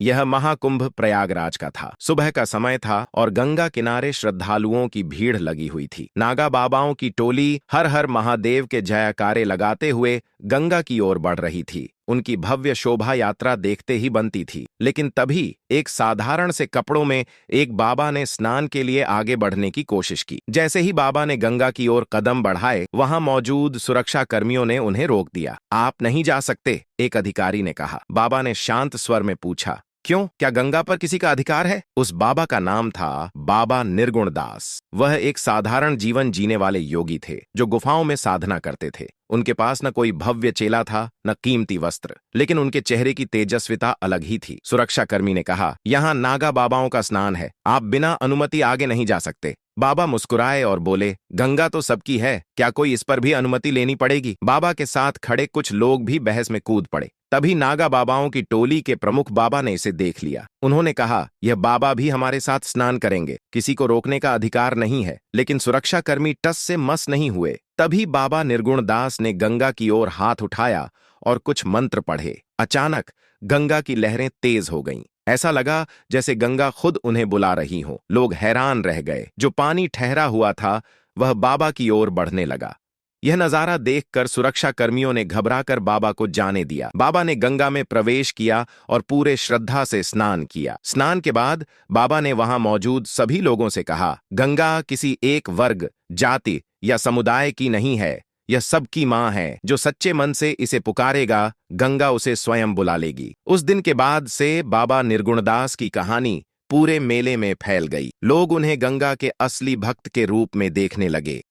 यह महाकुंभ प्रयागराज का था। सुबह का समय था और गंगा किनारे श्रद्धालुओं की भीड़ लगी हुई थी। नागा बाबाओं की टोली हर हर महादेव के जयकारे लगाते हुए गंगा की ओर बढ़ रही थी। उनकी भव्य शोभा यात्रा देखते ही बनती थी। लेकिन तभी एक साधारण से कपड़ों में एक बाबा ने स्नान के लिए आगे बढ़ने की कोशिश की। जैसे ही बाबा ने गंगा की ओर कदम बढ़ाए, वहां मौजूद सुरक्षा कर्मियों ने उन्हें रोक दिया। आप नहीं जा सकते, एक अधिकारी ने कहा। बाबा ने शांत स्वर में पूछा, क्यों? क्या गंगा पर किसी का अधिकार है? उस बाबा का नाम था बाबा निर्गुण दास। वह एक साधारण जीवन जीने वाले योगी थे जो गुफाओं में साधना करते थे। उनके पास न कोई भव्य चेला था, न कीमती वस्त्र, लेकिन उनके चेहरे की तेजस्विता अलग ही थी। सुरक्षाकर्मी ने कहा, यहाँ नागा बाबाओं का स्नान है, आप बिना अनुमति आगे नहीं जा सकते। बाबा मुस्कुराए और बोले, गंगा तो सबकी है, क्या कोई इस पर भी अनुमति लेनी पड़ेगी? बाबा के साथ खड़े कुछ लोग भी बहस में कूद पड़े। तभी नागा बाबाओं की टोली के प्रमुख बाबा ने इसे देख लिया। उन्होंने कहा, यह बाबा भी हमारे साथ स्नान करेंगे, किसी को रोकने का अधिकार नहीं है। लेकिन सुरक्षाकर्मी टस से मस नहीं हुए। तभी बाबा निर्गुण दास ने गंगा की ओर हाथ उठाया और कुछ मंत्र पढ़े। अचानक गंगा की लहरें तेज हो गईं। ऐसा लगा जैसे गंगा खुद उन्हें बुला रही हो। लोग हैरान रह गए। जो पानी ठहरा हुआ था वह बाबा की ओर बढ़ने लगा। यह नजारा देखकर सुरक्षा कर्मियों ने घबराकर बाबा को जाने दिया। बाबा ने गंगा में प्रवेश किया और पूरे श्रद्धा से स्नान किया। स्नान के बाद बाबा ने वहां मौजूद सभी लोगों से कहा, गंगा किसी एक वर्ग, जाति या समुदाय की नहीं है, यह सबकी मां है। जो सच्चे मन से इसे पुकारेगा, गंगा उसे स्वयं बुला लेगी। उस दिन के बाद से बाबा निर्गुणदास की कहानी पूरे मेले में फैल गई। लोग उन्हें गंगा के असली भक्त के रूप में देखने लगे।